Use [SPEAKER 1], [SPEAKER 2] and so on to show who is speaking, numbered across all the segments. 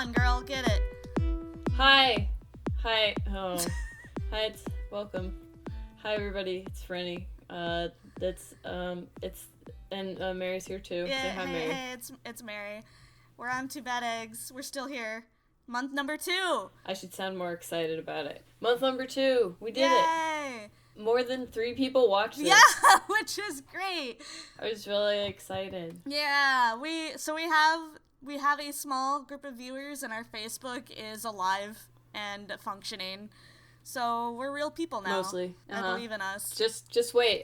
[SPEAKER 1] on, girl. Get it.
[SPEAKER 2] Hi. Oh. Hi, welcome. Hi, everybody. It's Frenny. Mary's here too.
[SPEAKER 1] Yeah,
[SPEAKER 2] Say hi, Mary.
[SPEAKER 1] Hey, it's Mary. We're on 2BadEggs. We're still here. Month number 2.
[SPEAKER 2] I should sound more excited about it. Month number 2. We did
[SPEAKER 1] Yay!
[SPEAKER 2] it. More than 3 people watched this.
[SPEAKER 1] Yeah, which is great.
[SPEAKER 2] I was really excited.
[SPEAKER 1] Yeah, we have a small group of viewers, and our Facebook is alive and functioning. So we're real people now.
[SPEAKER 2] Mostly.
[SPEAKER 1] I believe in us.
[SPEAKER 2] Just wait.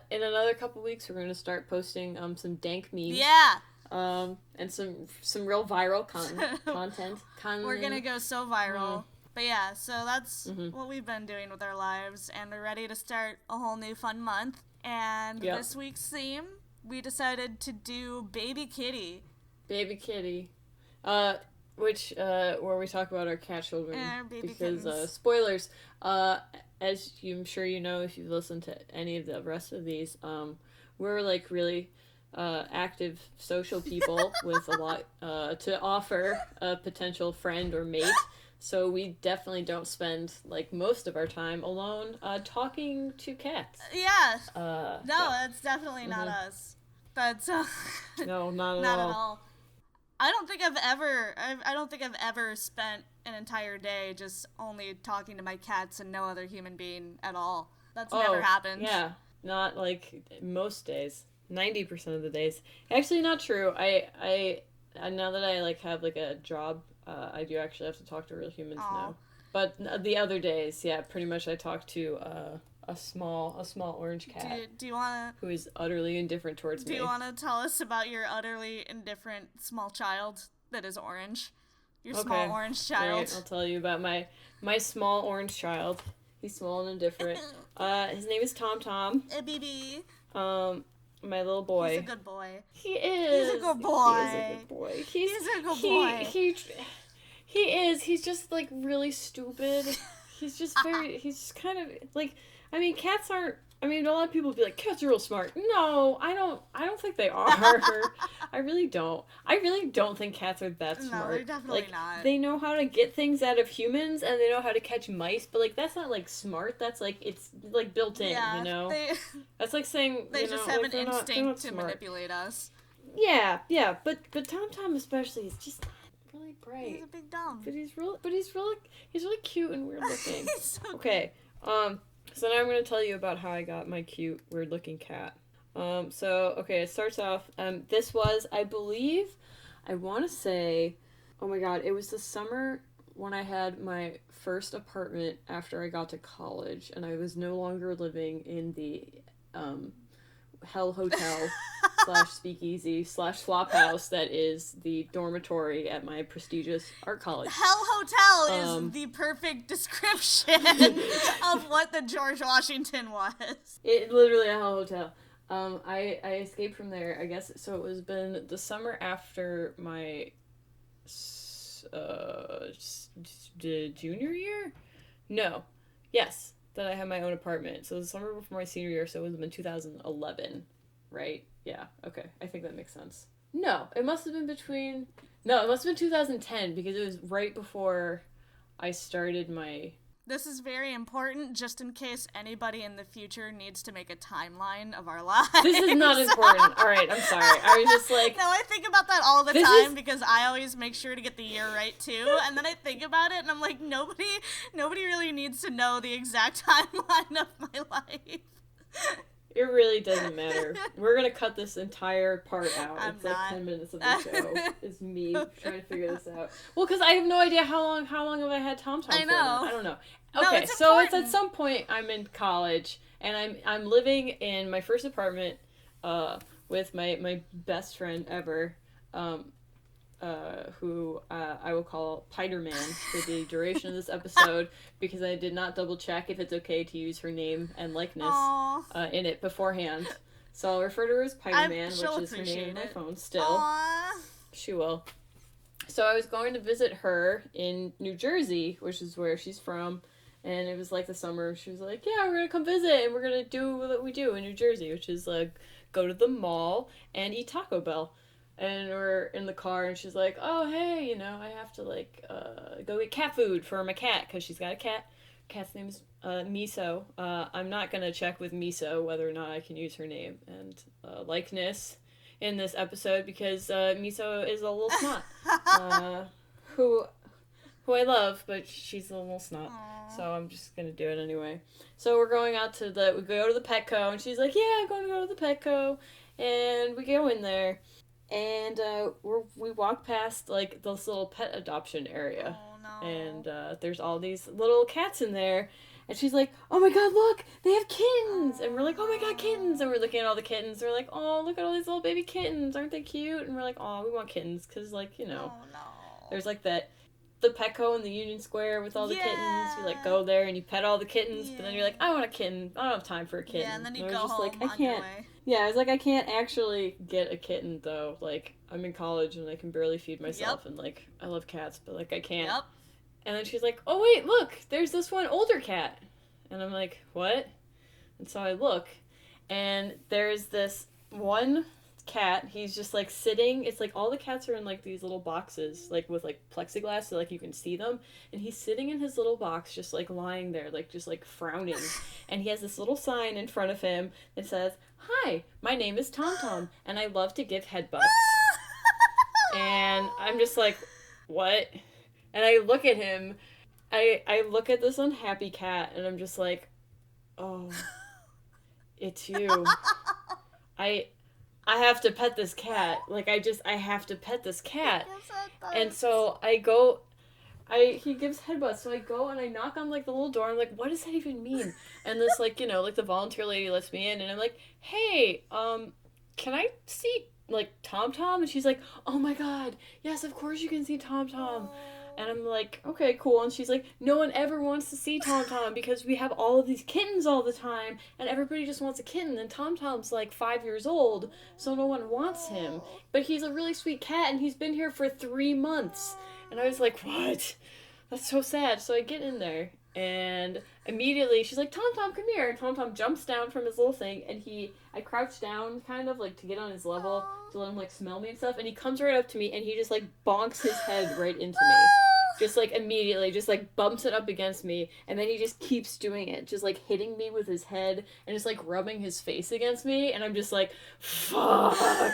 [SPEAKER 2] In another couple weeks, we're going to start posting some dank memes.
[SPEAKER 1] Yeah.
[SPEAKER 2] And some real viral content.
[SPEAKER 1] We're gonna go so viral. But yeah, so that's what we've been doing with our lives, and we're ready to start a whole new fun month. And this week's theme, we decided to do Baby Kitty.
[SPEAKER 2] Baby Kitty. Which where we talk about our cat children. Because spoilers, as I'm sure you know if you've listened to any of the rest of these, we're like really active social people with a lot to offer a potential friend or mate. So we definitely don't spend like most of our time alone talking to cats.
[SPEAKER 1] Yeah. That's definitely not us. That's
[SPEAKER 2] no, not
[SPEAKER 1] at all. I don't think I've ever spent an entire day just only talking to my cats and no other human being at all. That's never happened.
[SPEAKER 2] Yeah, not like most days. 90% of the days. Actually, not true. I now that I like have like a job, I do actually have to talk to real humans now. But the other days, yeah, pretty much I talk to a small orange cat.
[SPEAKER 1] Do you want
[SPEAKER 2] who is utterly indifferent towards me?
[SPEAKER 1] Do you want to tell us about your utterly indifferent small child that is orange? Your small orange child.
[SPEAKER 2] Right, I'll tell you about my small orange child. He's small and indifferent. His name is Tom.
[SPEAKER 1] BB.
[SPEAKER 2] My little boy.
[SPEAKER 1] He's a good boy.
[SPEAKER 2] He is.
[SPEAKER 1] He's a good boy.
[SPEAKER 2] He is a good boy. He's
[SPEAKER 1] a good boy.
[SPEAKER 2] He is. He's just like really stupid. He's just very. He's just kind of like. I mean, cats aren't. I mean, a lot of people be like, cats are real smart. No, I don't think they are. I really don't. I really don't think cats are that smart.
[SPEAKER 1] No, they're definitely not.
[SPEAKER 2] They know how to get things out of humans, and they know how to catch mice, but like that's not like smart. That's like it's like built in, you know. That's like saying
[SPEAKER 1] they just have
[SPEAKER 2] like,
[SPEAKER 1] an instinct to
[SPEAKER 2] smart.
[SPEAKER 1] manipulate us.
[SPEAKER 2] Yeah, but Tom especially is just really bright.
[SPEAKER 1] He's a big dumb.
[SPEAKER 2] But he's really cute and weird looking.
[SPEAKER 1] He's so
[SPEAKER 2] okay. So now I'm going to tell you about how I got my cute, weird-looking cat. It starts off, this was, I want to say, oh my god, it was the summer when I had my first apartment after I got to college, and I was no longer living in the, Hell Hotel / speakeasy / flop house that is the dormitory at my prestigious art college.
[SPEAKER 1] Hell Hotel is the perfect description of what the George Washington was.
[SPEAKER 2] It literally a Hell Hotel. I escaped from there, I guess, so it was been the summer after my junior year? No. Yes. That I had my own apartment. So the summer before my senior year, so it would have been 2011, right? Yeah, okay. I think that makes sense. No, it must have been 2010, because it was right before I started my...
[SPEAKER 1] This is very important, just in case anybody in the future needs to make a timeline of our lives.
[SPEAKER 2] This is not important. All right, I'm sorry. I was just like...
[SPEAKER 1] No, I think about that all the time, because I always make sure to get the year right, too. And then I think about it, and I'm like, nobody really needs to know the exact timeline of my life.
[SPEAKER 2] It really doesn't matter. We're going to cut this entire part out.
[SPEAKER 1] It's
[SPEAKER 2] like 10 minutes of the show. It's me trying to figure this out. Well, because I have no idea how long have I had Tom
[SPEAKER 1] I know.
[SPEAKER 2] For. I don't know. Okay, so it's at some point I'm in college, and I'm living in my first apartment with my best friend ever, who I will call Piderman for the duration of this episode, because I did not double check if it's okay to use her name and likeness in it beforehand. So I'll refer to her as Piderman, which is her name in my phone still.
[SPEAKER 1] Aww.
[SPEAKER 2] She will. So I was going to visit her in New Jersey, which is where she's from, and it was like the summer. She was like, yeah, we're going to come visit, and we're going to do what we do in New Jersey, which is like go to the mall and eat Taco Bell. And we're in the car, and she's like, oh, hey, I have to, go get cat food for my cat, because she's got a cat. Cat's name is Miso. I'm not going to check with Miso whether or not I can use her name and likeness in this episode, because Miso is a little snot. Who I love, but she's a little snot. Aww. So I'm just going to do it anyway. So we go to the Petco, and she's like, yeah, I'm going to go to the Petco. And we go in there, and we walk past, this little pet adoption area.
[SPEAKER 1] Oh, no.
[SPEAKER 2] And there's all these little cats in there. And she's like, oh my god, look, they have kittens. And we're like, oh my god, kittens. And we're looking at all the kittens. We're like, oh, look at all these little baby kittens. Aren't they cute? And we're like, oh, we want kittens. Because,
[SPEAKER 1] Oh, no.
[SPEAKER 2] there's the Petco in the Union Square with all the kittens. You, go there and you pet all the kittens. Yeah. But then you're like, I want a kitten. I don't have time for a kitten.
[SPEAKER 1] Yeah, and then you go home
[SPEAKER 2] I can't. Yeah, I was like, I can't actually get a kitten, though. I'm in college and I can barely feed myself. Yep. And, I love cats, but, I can't.
[SPEAKER 1] Yep.
[SPEAKER 2] And then she's like, oh, wait, look, there's this one older cat. And I'm like, what? And so I look, and there's this one cat. He's just, sitting. It's, all the cats are in, these little boxes, with, plexiglass, so, you can see them. And he's sitting in his little box, just, lying there, just, frowning. And he has this little sign in front of him that says, hi, my name is Tom Tom, and I love to give headbutts. And I'm just like, what? And I look at him, I look at this unhappy cat, and I'm just like, oh, it's you. I have to pet this cat. I have to pet this cat. And so he gives headbutts, so I go and I knock on, the little door, I'm like, what does that even mean? And this, the volunteer lady lets me in, and I'm like, hey, can I see, Tom Tom? And she's like, oh my god, yes, of course you can see Tom Tom. And I'm like, okay, cool. And she's like, no one ever wants to see Tom Tom because we have all of these kittens all the time, and everybody just wants a kitten. And Tom Tom's 5 years old, so no one wants him. But he's a really sweet cat, and he's been here for 3 months. And I was like, what? That's so sad. So I get in there, and immediately she's like, Tom Tom, come here. And Tom Tom jumps down from his little thing, and I crouch down kind of to get on his level to let him smell me and stuff. And he comes right up to me, and he just bonks his head right into me. Just immediately, just bumps it up against me, and then he just keeps doing it, just hitting me with his head, and just rubbing his face against me, and I'm just like, fuck,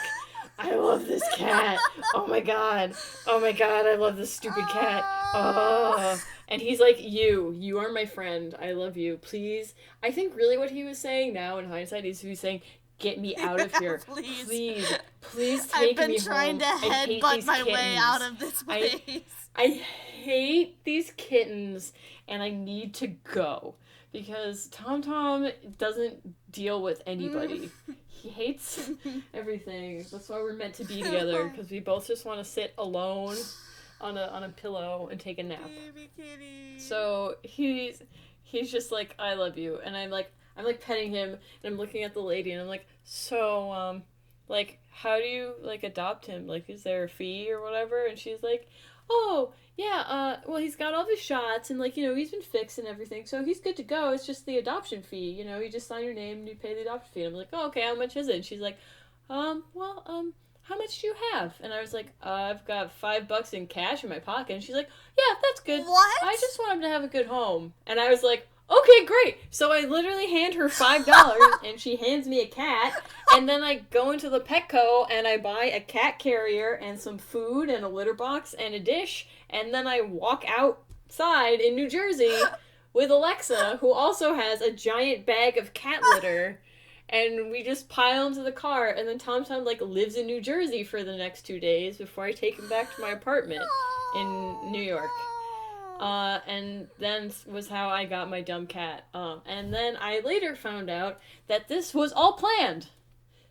[SPEAKER 2] I love this cat, oh my god, I love this stupid cat, oh, and he's like, you are my friend, I love you, please. I think really what he was saying now in hindsight is he was saying, get me out of here. Please take me home. I've been trying to headbutt my way out of this place. I hate these kittens, and I need to go. Because Tom Tom doesn't deal with anybody. He hates everything. That's why we're meant to be together, because we both just want to sit alone on a pillow and take a nap.
[SPEAKER 1] Baby kitty.
[SPEAKER 2] So he's just like, I love you. And I'm petting him, and I'm looking at the lady, and I'm like, so, how do you, adopt him? Is there a fee or whatever? And she's like, oh, yeah, well, he's got all his shots, and, he's been fixed and everything, so he's good to go. It's just the adoption fee, you just sign your name, and you pay the adoption fee. And I'm like, oh, okay, how much is it? And she's like, how much do you have? And I was like, I've got $5 in cash in my pocket. And she's like, yeah, that's good.
[SPEAKER 1] What?
[SPEAKER 2] I just want him to have a good home. And I was like, okay, great. So I literally hand her $5, and she hands me a cat, and then I go into the Petco, and I buy a cat carrier, and some food, and a litter box, and a dish, and then I walk outside in New Jersey with Alexa, who also has a giant bag of cat litter, and we just pile into the car, and then Tom Tom, lives in New Jersey for the next 2 days before I take him back to my apartment in New York. And then was how I got my dumb cat. And then I later found out that this was all planned.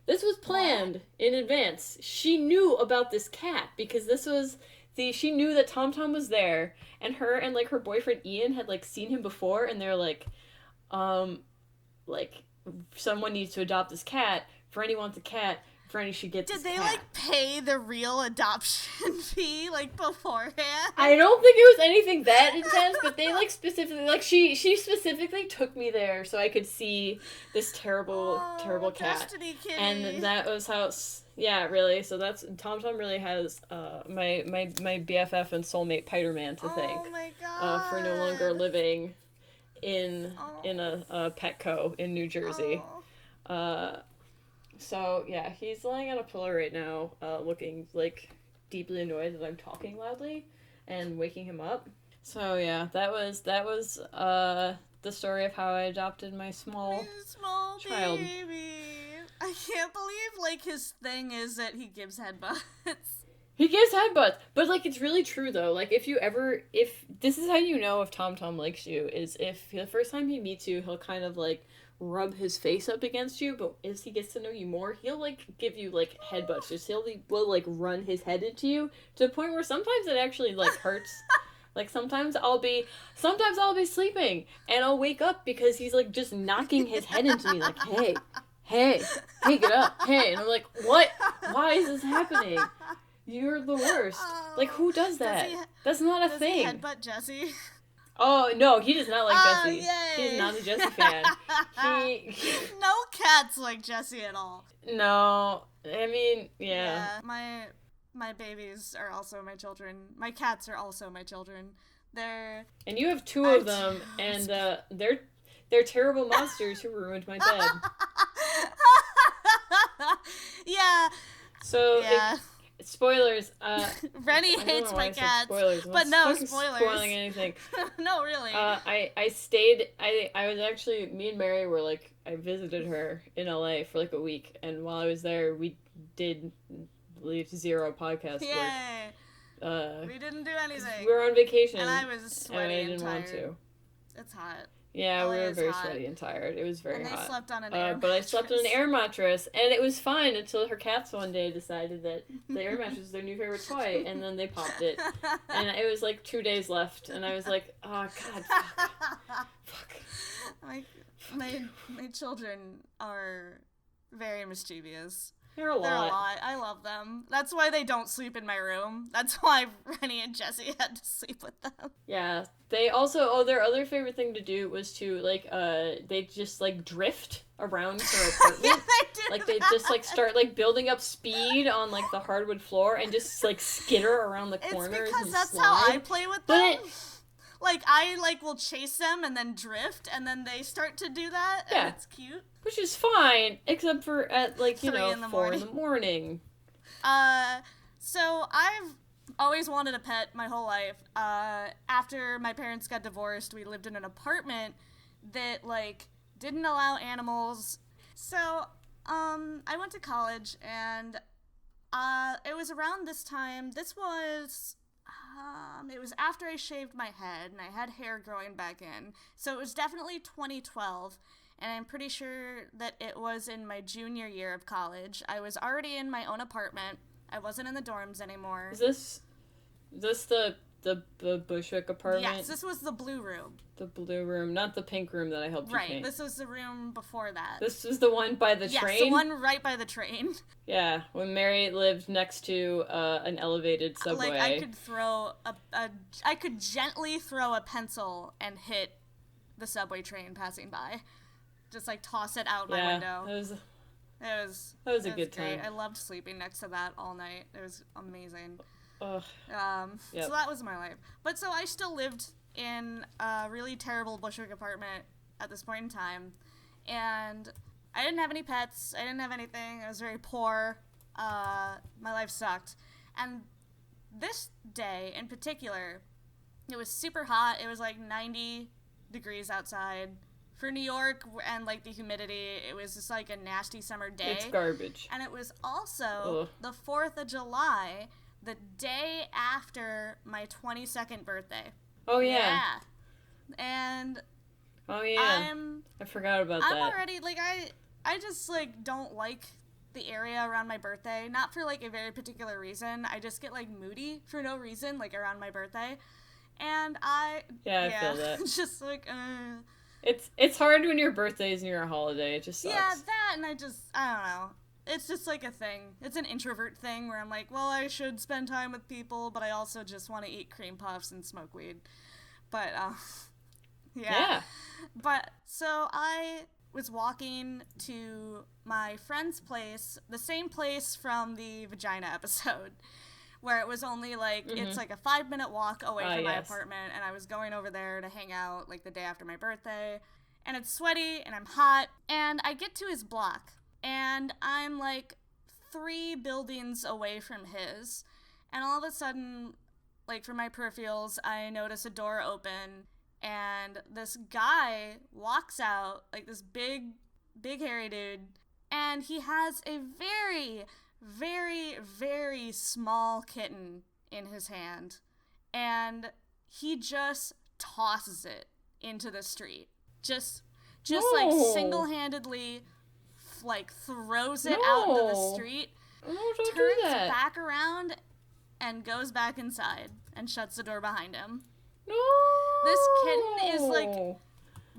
[SPEAKER 2] This was planned in advance. She knew about this cat because she knew that Tom Tom was there, and her and her boyfriend Ian had seen him before, and they're like, someone needs to adopt this cat. Franny wants a cat. Franny should get this cat.
[SPEAKER 1] Did they, pay the real adoption fee, beforehand?
[SPEAKER 2] I don't think it was anything that intense, but they, specifically, she specifically took me there so I could see this terrible cat.
[SPEAKER 1] Destiny kitty.
[SPEAKER 2] And that was how, Yeah, really. So that's Tom really has my BFF and soulmate Piderman to thank.
[SPEAKER 1] Oh my god.
[SPEAKER 2] For no longer living in
[SPEAKER 1] Oh.
[SPEAKER 2] a Petco in New Jersey.
[SPEAKER 1] Oh.
[SPEAKER 2] So yeah, he's lying on a pillow right now, looking like deeply annoyed that I'm talking loudly and waking him up. So yeah, that was the story of how I adopted my small child.
[SPEAKER 1] Baby. I can't believe, like, his thing is that he gives headbutts.
[SPEAKER 2] He gives headbutts, but, like, it's really true, though. Like, if this is how you know if Tom likes you, is if the first time he meets you, he'll kind of, like, rub his face up against you, but as he gets to know you more, he'll, like, give you, like, headbutts. Just will, like, run his head into you to the point where sometimes it actually, like, hurts. Like, sometimes I'll be sleeping, and I'll wake up because he's, like, just knocking his head into me, like, hey, get up, hey. And I'm like, what? Why is this happening? You're the worst. Like, who does that? That's not a thing.
[SPEAKER 1] Does he headbutt Jesse?
[SPEAKER 2] Oh, no, he does not like Jesse.
[SPEAKER 1] Yay.
[SPEAKER 2] He's not a Jesse fan.
[SPEAKER 1] No cats like Jesse at all.
[SPEAKER 2] No, I mean, yeah.
[SPEAKER 1] My babies are also my children. My cats are also my children.
[SPEAKER 2] And you have two of them, and they're terrible monsters who ruined my bed.
[SPEAKER 1] Yeah.
[SPEAKER 2] So,
[SPEAKER 1] yeah.
[SPEAKER 2] Spoilers.
[SPEAKER 1] Rennie hates my cats.
[SPEAKER 2] Spoilers.
[SPEAKER 1] But no spoilers.
[SPEAKER 2] Spoiling anything.
[SPEAKER 1] No, really.
[SPEAKER 2] I stayed. I was actually. Me and Mary were like. I visited her in LA for like a week, and while I was there, we did leave 0 podcast
[SPEAKER 1] Yay.
[SPEAKER 2] work.
[SPEAKER 1] We didn't do anything.
[SPEAKER 2] We were on vacation,
[SPEAKER 1] and I was sweaty and
[SPEAKER 2] didn't
[SPEAKER 1] tired.
[SPEAKER 2] want to.
[SPEAKER 1] It's hot.
[SPEAKER 2] Yeah,
[SPEAKER 1] LA
[SPEAKER 2] we were
[SPEAKER 1] is
[SPEAKER 2] very
[SPEAKER 1] hot.
[SPEAKER 2] sweaty and tired. It was very hot.
[SPEAKER 1] And they slept on an air
[SPEAKER 2] But I slept on an air mattress, and it was fine until her cats one day decided that the air mattress was their new favorite toy, and then they popped it. And it was like 2 days left, and I was like, oh, God, fuck.
[SPEAKER 1] My children are very mischievous.
[SPEAKER 2] They're a lot.
[SPEAKER 1] I love them. That's why they don't sleep in my room. That's why Rennie and Jesse had to sleep with them.
[SPEAKER 2] Yeah. They also, their other favorite thing to do was to, like, they just, like, drift around her apartment.
[SPEAKER 1] Yeah, they do.
[SPEAKER 2] Like, they just, like, start, like, building up speed on, like, the hardwood floor and just, like, skitter around the corners.
[SPEAKER 1] It's because
[SPEAKER 2] and
[SPEAKER 1] that's
[SPEAKER 2] slide.
[SPEAKER 1] how I play with them. Like, I, like, will chase them and then drift, and then they start to do that, and it's cute.
[SPEAKER 2] Which is fine, except for at, like, 4 in the morning.
[SPEAKER 1] So I've always wanted a pet my whole life. After my parents got divorced, we lived in an apartment that, like, didn't allow animals. So, I went to college, and, it was around this time. This was... it was after I shaved my head and I had hair growing back in. So it was definitely 2012, and I'm pretty sure that it was in my junior year of college. I was already in my own apartment. I wasn't in the dorms anymore.
[SPEAKER 2] Is this the Bushwick apartment?
[SPEAKER 1] Yes, this was the blue room.
[SPEAKER 2] The blue room, not the pink room that I helped you paint.
[SPEAKER 1] Right, this was the room before that.
[SPEAKER 2] This was the one by the train?
[SPEAKER 1] Yes, the one right by the train.
[SPEAKER 2] Yeah, when Mary lived next to an elevated subway.
[SPEAKER 1] Like, I could throw I could gently throw a pencil and hit the subway train passing by. Just, like, toss it out my window. That was a good time. I loved sleeping next to that all night. It was amazing.
[SPEAKER 2] Ugh.
[SPEAKER 1] So that was my life. But so I still lived in a really terrible Bushwick apartment at this point in time. And I didn't have any pets. I didn't have anything. I was very poor. My life sucked. And this day in particular, it was super hot. It was like 90 degrees outside. For New York and, like, the humidity, it was just, like, a nasty summer day.
[SPEAKER 2] It's garbage.
[SPEAKER 1] And it was also the 4th of July, the day after my 22nd birthday.
[SPEAKER 2] Oh, yeah.
[SPEAKER 1] And
[SPEAKER 2] I forgot about that.
[SPEAKER 1] I'm already, like, I just, like, don't like the area around my birthday. Not for, like, a very particular reason. I just get, like, moody for no reason, like, around my birthday. And I
[SPEAKER 2] feel that.
[SPEAKER 1] It's just, like,
[SPEAKER 2] It's hard when your birthday's near a holiday. It just sucks.
[SPEAKER 1] Yeah, that, and I don't know. It's just, like, a thing. It's an introvert thing where I'm like, well, I should spend time with people, but I also just want to eat cream puffs and smoke weed. But, yeah. But, so I was walking to my friend's place, the same place from the vagina episode, where it was only like, it's like a 5-minute walk away from my apartment, and I was going over there to hang out like the day after my birthday, and it's sweaty, and I'm hot, and I get to his block, and I'm like 3 buildings away from his, and all of a sudden, like from my peripherals, I notice a door open, and this guy walks out, like this big hairy dude, and he has a very, very, very small kitten in his hand, and he just tosses it into the street. Just like single-handedly, like throws it out into the street, turns back around, and goes back inside and shuts the door behind him.
[SPEAKER 2] No!
[SPEAKER 1] This kitten is like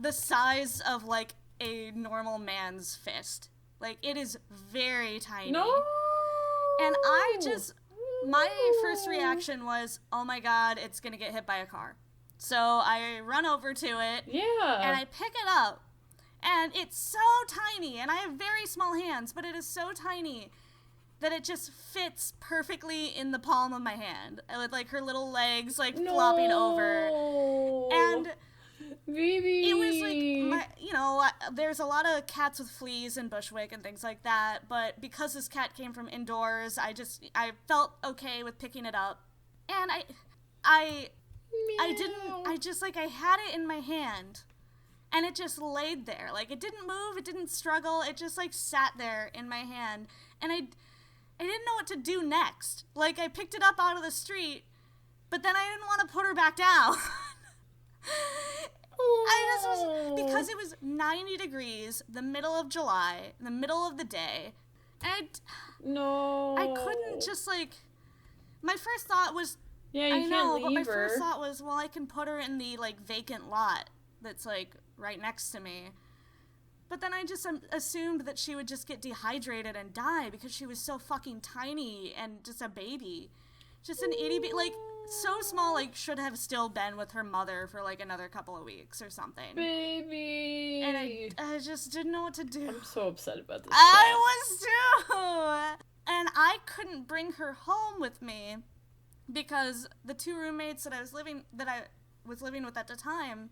[SPEAKER 1] the size of like a normal man's fist. Like, it is very tiny.
[SPEAKER 2] No!
[SPEAKER 1] And my first reaction was, oh my god, it's gonna get hit by a car. So I run over to it.
[SPEAKER 2] Yeah.
[SPEAKER 1] And I pick it up. And it's so tiny. And I have very small hands, but it is so tiny that it just fits perfectly in the palm of my hand, with like her little legs like flopping over. And
[SPEAKER 2] baby,
[SPEAKER 1] it was like, there's a lot of cats with fleas in Bushwick and things like that, but because this cat came from indoors, I felt okay with picking it up. And I had it in my hand, and it just laid there. Like, it didn't move, it didn't struggle, it just like sat there in my hand, and I didn't know what to do next. Like, I picked it up out of the street, but then I didn't want to put her back down. Because it was 90 degrees, the middle of July, the middle of the day, and I couldn't just, like, my first thought was, my first thought was, well, I can put her in the, like, vacant lot that's, like, right next to me. But then I just assumed that she would just get dehydrated and die because she was so fucking tiny and just a baby. Just an itty bitty, like, so small, like, should have still been with her mother for, like, another couple of weeks or something.
[SPEAKER 2] Baby!
[SPEAKER 1] And I just didn't know what to do.
[SPEAKER 2] I'm so upset about this.
[SPEAKER 1] I was too! And I couldn't bring her home with me because the 2 roommates that I was living with at the time,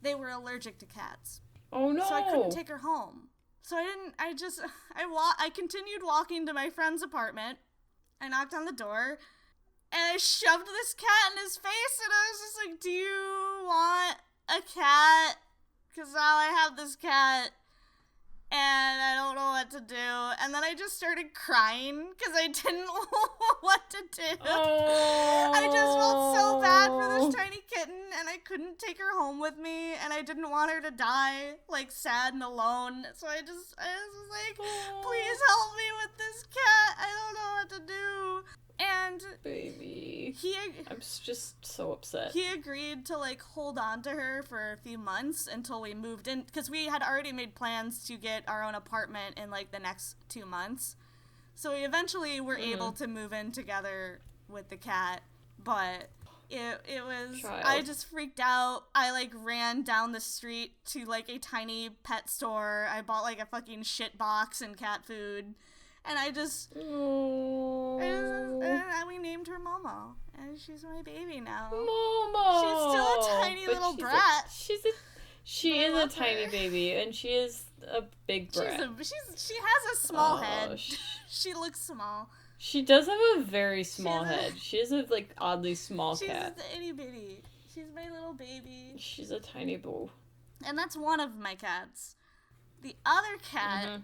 [SPEAKER 1] they were allergic to cats.
[SPEAKER 2] Oh no!
[SPEAKER 1] So I couldn't take her home. So I continued walking to my friend's apartment. I knocked on the door, and I shoved this cat in his face, and I was just like, do you want a cat? Because now I have this cat, and I don't know what to do. And then I just started crying, because I didn't know what to do.
[SPEAKER 2] Oh.
[SPEAKER 1] I just felt so bad for this tiny kitten, and I couldn't take her home with me, and I didn't want her to die, like, sad and alone. So I was like, please help me with this cat. I don't know what to do. And
[SPEAKER 2] baby, I'm just so upset.
[SPEAKER 1] He agreed to, like, hold on to her for a few months until we moved in, because we had already made plans to get our own apartment in, like, the next 2 months. So we eventually were able to move in together with the cat, but it was, I just freaked out. I, like, ran down the street to, like, a tiny pet store. I bought, like, a fucking shit box and cat food. And we named her Momo, and she's my baby now.
[SPEAKER 2] Momo!
[SPEAKER 1] She's still a tiny little brat.
[SPEAKER 2] She is a tiny baby, and she is a big brat.
[SPEAKER 1] She has a small head. She looks small.
[SPEAKER 2] She does have a very small head. She is a, like, oddly small cat.
[SPEAKER 1] She's the itty bitty. She's my little baby.
[SPEAKER 2] She's a tiny boo.
[SPEAKER 1] And that's one of my cats. The other cat...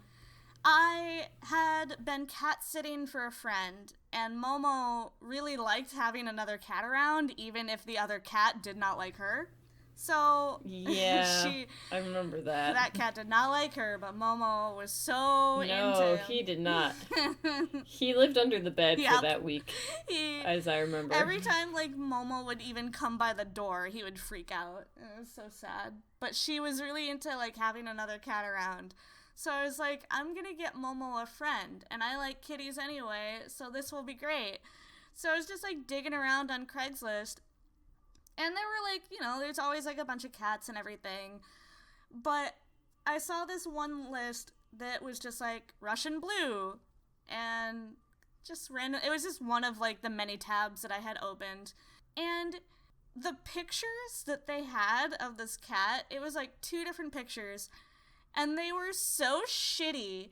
[SPEAKER 1] I had been cat sitting for a friend, and Momo really liked having another cat around, even if the other cat did not like her. So,
[SPEAKER 2] I remember that.
[SPEAKER 1] That cat did not like her, but Momo was so into him.
[SPEAKER 2] No, he did not. He lived under the bed for that week, as I remember.
[SPEAKER 1] Every time, like, Momo would even come by the door, he would freak out. It was so sad. But she was really into, like, having another cat around. So I was like, I'm going to get Momo a friend, and I like kitties anyway, so this will be great. So I was just, like, digging around on Craigslist, and there were, like, there's always, like, a bunch of cats and everything, but I saw this one list that was just like Russian blue and just random. It was just one of like the many tabs that I had opened. And the pictures that they had of this cat, it was like 2 different pictures, and they were so shitty.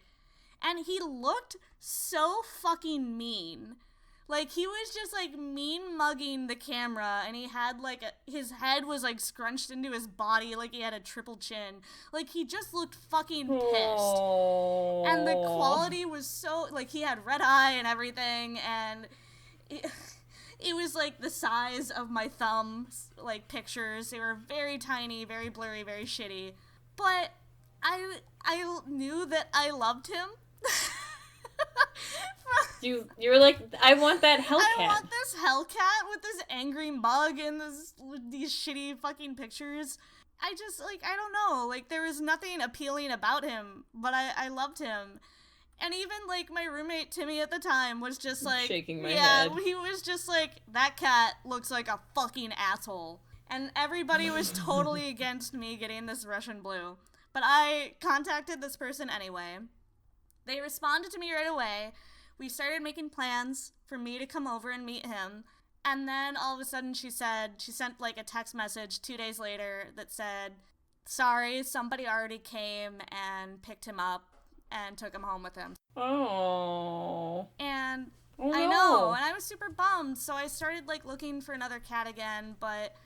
[SPEAKER 1] And he looked so fucking mean. Like, he was just, like, mean-mugging the camera, and he had, like, his head was, like, scrunched into his body like he had a triple chin. Like, he just looked fucking pissed.
[SPEAKER 2] Aww.
[SPEAKER 1] And the quality was so, like, he had red eye and everything, and it was, like, the size of my thumb, like, pictures. They were very tiny, very blurry, very shitty. But I knew that I loved him.
[SPEAKER 2] You were like, I want that Hellcat.
[SPEAKER 1] I want this Hellcat with this angry mug and these shitty fucking pictures. I just, like, I don't know. Like, there was nothing appealing about him, but I loved him. And even, like, my roommate Timmy at the time was just like...
[SPEAKER 2] shaking my head.
[SPEAKER 1] Yeah, he was just like, that cat looks like a fucking asshole. And everybody was totally against me getting this Russian blue. But I contacted this person anyway. They responded to me right away. We started making plans for me to come over and meet him. And then all of a sudden she sent like a text message 2 days later that said, sorry, somebody already came and picked him up and took him home with him.
[SPEAKER 2] Oh.
[SPEAKER 1] And
[SPEAKER 2] oh,
[SPEAKER 1] I
[SPEAKER 2] no.
[SPEAKER 1] know, and I was super bummed. So I started like looking for another cat again, but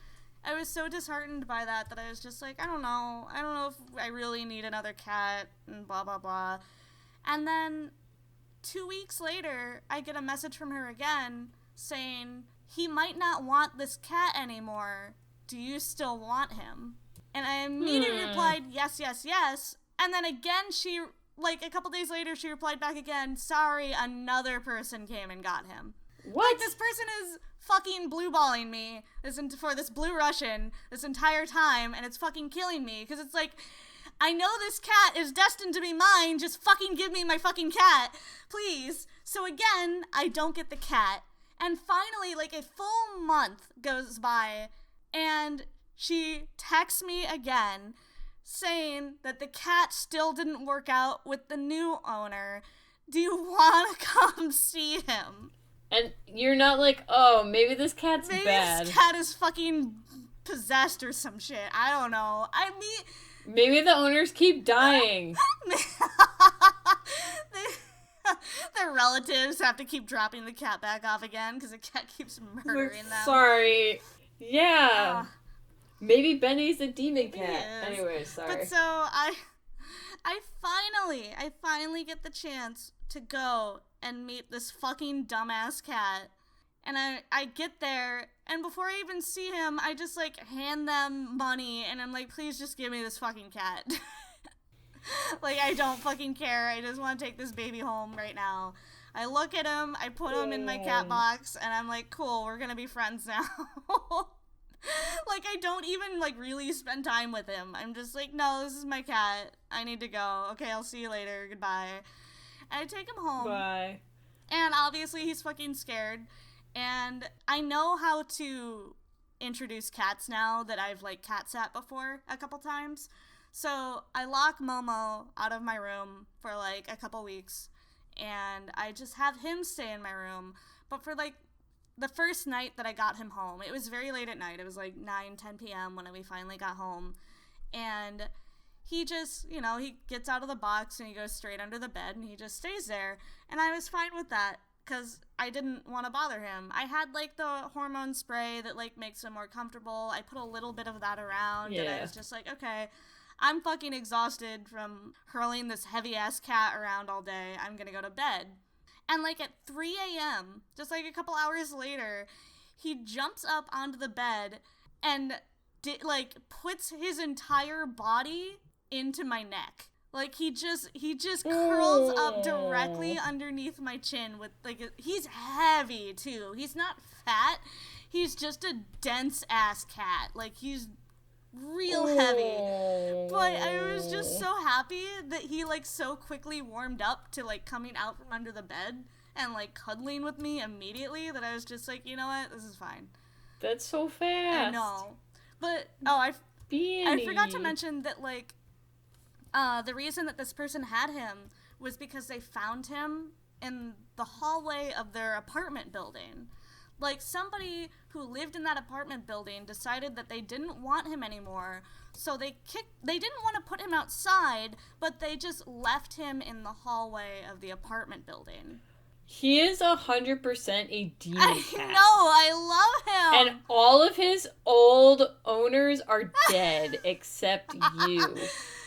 [SPEAKER 1] I was so disheartened by that I was just like, I don't know if I really need another cat and blah, blah, blah. And then 2 weeks later, I get a message from her again saying, he might not want this cat anymore. Do you still want him? And I immediately replied, yes, yes, yes. And then again, she, like, a couple days later, she replied back again, sorry, another person came and got him.
[SPEAKER 2] What?
[SPEAKER 1] Like, this person is fucking blue-balling me for this blue Russian this entire time, and it's fucking killing me, because it's like... I know this cat is destined to be mine, just fucking give me my fucking cat, please. So again, I don't get the cat. And finally, like, a full month goes by, and she texts me again, saying that the cat still didn't work out with the new owner. Do you want to come see him?
[SPEAKER 2] And you're not like, oh, maybe this cat's
[SPEAKER 1] maybe
[SPEAKER 2] bad.
[SPEAKER 1] Maybe this cat is fucking possessed or some shit. I don't know. I mean...
[SPEAKER 2] Maybe the owners keep dying.
[SPEAKER 1] Their relatives have to keep dropping the cat back off again because the cat keeps murdering them.
[SPEAKER 2] Sorry. Yeah. Maybe Benny's a demon cat. Anyway, sorry.
[SPEAKER 1] But so I finally get the chance to go and meet this fucking dumbass cat. And I get there, and before I even see him, I just, like, hand them money, and I'm like, please just give me this fucking cat. Like, I don't fucking care. I just want to take this baby home right now. I look at him, I put him in my cat box, and I'm like, cool, we're gonna be friends now. Like, I don't even, like, really spend time with him. I'm just like, no, this is my cat. I need to go. Okay, I'll see you later. Goodbye. And I take him home.
[SPEAKER 2] Bye.
[SPEAKER 1] And obviously he's fucking scared. And I know how to introduce cats now that I've, like, cat sat before a couple times. So I lock Momo out of my room for, like, a couple weeks. And I just have him stay in my room. But for, like, the first night that I got him home, it was very late at night. It was, like, 9-10 p.m. when we finally got home. And he just, you know, he gets out of the box and he goes straight under the bed and he just stays there. And I was fine with that. Because I didn't want to bother him. I had, like, the hormone spray that, like, makes him more comfortable. I put a little bit of that around, and I was just like, okay, I'm fucking exhausted from hurling this heavy-ass cat around all day. I'm gonna go to bed. And, like, at 3 a.m., just, like, a couple hours later, he jumps up onto the bed and, puts his entire body into my neck. Like, he just curls up directly underneath my chin with, like, he's heavy, too. He's not fat. He's just a dense-ass cat. Like, he's real heavy. But I was just so happy that he, like, so quickly warmed up to, like, coming out from under the bed and, like, cuddling with me immediately that I was just like, you know what? This is fine.
[SPEAKER 2] That's so fast.
[SPEAKER 1] I know. But, I forgot to mention that, like, the reason that this person had him was because they found him in the hallway of their apartment building. Like, somebody who lived in that apartment building decided that they didn't want him anymore, so they didn't want to put him outside, but they just left him in the hallway of the apartment building.
[SPEAKER 2] He is 100% a demon cat.
[SPEAKER 1] I know, I love him!
[SPEAKER 2] And all of his old owners are dead, except you.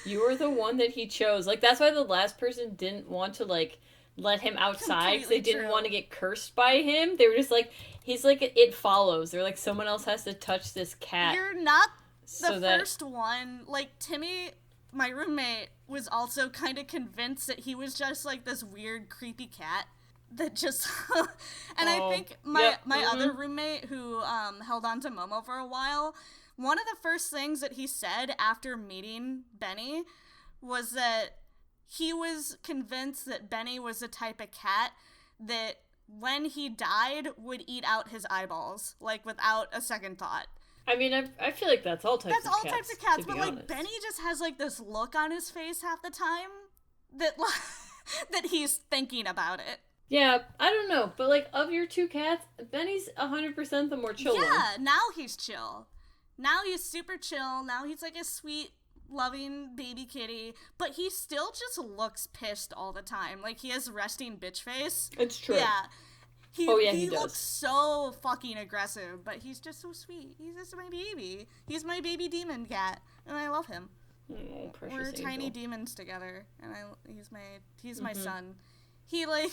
[SPEAKER 2] You were the one that he chose. Like, that's why the last person didn't want to, like, let him outside, because they didn't want to get cursed by him. They were just like, he's like, it follows. They're like, someone else has to touch this cat.
[SPEAKER 1] You're not the first one. Like, Timmy, my roommate, was also kind of convinced that he was just, like, this weird, creepy cat that just... and I think my other roommate, who held on to Momo for a while, one of the first things that he said after meeting Benny was that he was convinced that Benny was the type of cat that when he died would eat out his eyeballs, like, without a second thought.
[SPEAKER 2] I mean, I feel like that's all types of cats.
[SPEAKER 1] That's all types of cats, but, like, Benny just has, like, this look on his face half the time that, that he's thinking about it.
[SPEAKER 2] Yeah, I don't know, but, like, of your two cats, Benny's 100% the more chill one.
[SPEAKER 1] Yeah, now he's chill. Now he's super chill. Now he's, like, a sweet, loving baby kitty, but he still just looks pissed all the time. Like, he has resting bitch face.
[SPEAKER 2] It's true.
[SPEAKER 1] Yeah. He
[SPEAKER 2] does.
[SPEAKER 1] Looks so fucking aggressive, but he's just so sweet. He's just my baby. He's my baby demon cat, and I love him.
[SPEAKER 2] Oh, precious
[SPEAKER 1] We're
[SPEAKER 2] angel.
[SPEAKER 1] tiny demons together, and he's my son. He, like,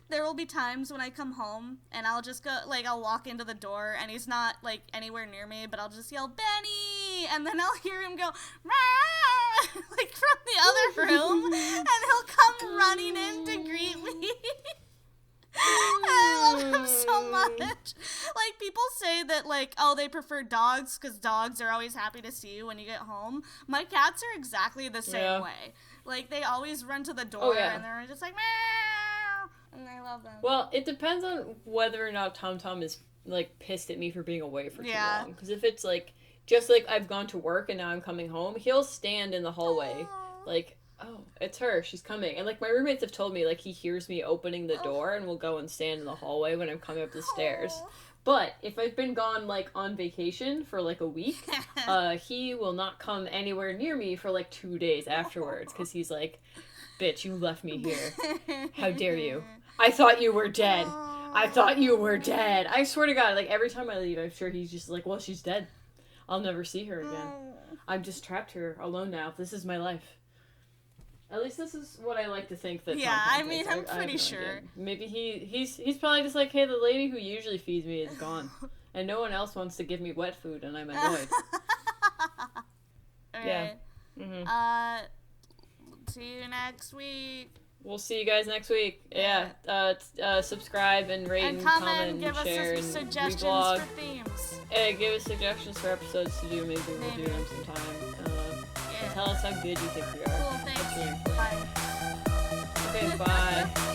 [SPEAKER 1] there will be times when I come home, and I'll just go, like, I'll walk into the door, and he's not, like, anywhere near me, but I'll just yell, Benny! And then I'll hear him go, Rah! Like, from the other room, and he'll come running in to greet me. I love him so much. Like, people say that, like, oh, they prefer dogs because dogs are always happy to see you when you get home. My cats are exactly the same way. Like, they always run to the door and they're just like, meow, and I love them.
[SPEAKER 2] Well, it depends on whether or not Tom Tom is, like, pissed at me for being away for too long. Because if it's, like, just like I've gone to work and now I'm coming home, he'll stand in the hallway, like, oh, it's her, she's coming. And, like, my roommates have told me, like, he hears me opening the door and will go and stand in the hallway when I'm coming up the stairs. But if I've been gone, like, on vacation for, like, a week, he will not come anywhere near me for, like, 2 days afterwards, because he's like, bitch, you left me here. How dare you? I thought you were dead. I thought you were dead. I swear to God, like, every time I leave, I'm sure he's just like, well, she's dead. I'll never see her again. I'm just trapped here alone now. This is my life. At least this is what I like to think that.
[SPEAKER 1] Yeah, I mean, I'm pretty sure.
[SPEAKER 2] Idea. Maybe he's probably just like, hey, the lady who usually feeds me is gone, and no one else wants to give me wet food, and I'm annoyed.
[SPEAKER 1] Okay. Yeah. See you next week.
[SPEAKER 2] We'll see you guys next week. Yeah. Subscribe and rate and comment and share and
[SPEAKER 1] suggestions
[SPEAKER 2] reblog.
[SPEAKER 1] For themes.
[SPEAKER 2] Give us suggestions for episodes to do. Maybe we'll do them sometime. And tell us how good you think we are.
[SPEAKER 1] Cool, thanks.
[SPEAKER 2] Really
[SPEAKER 1] Bye.
[SPEAKER 2] Okay, bye.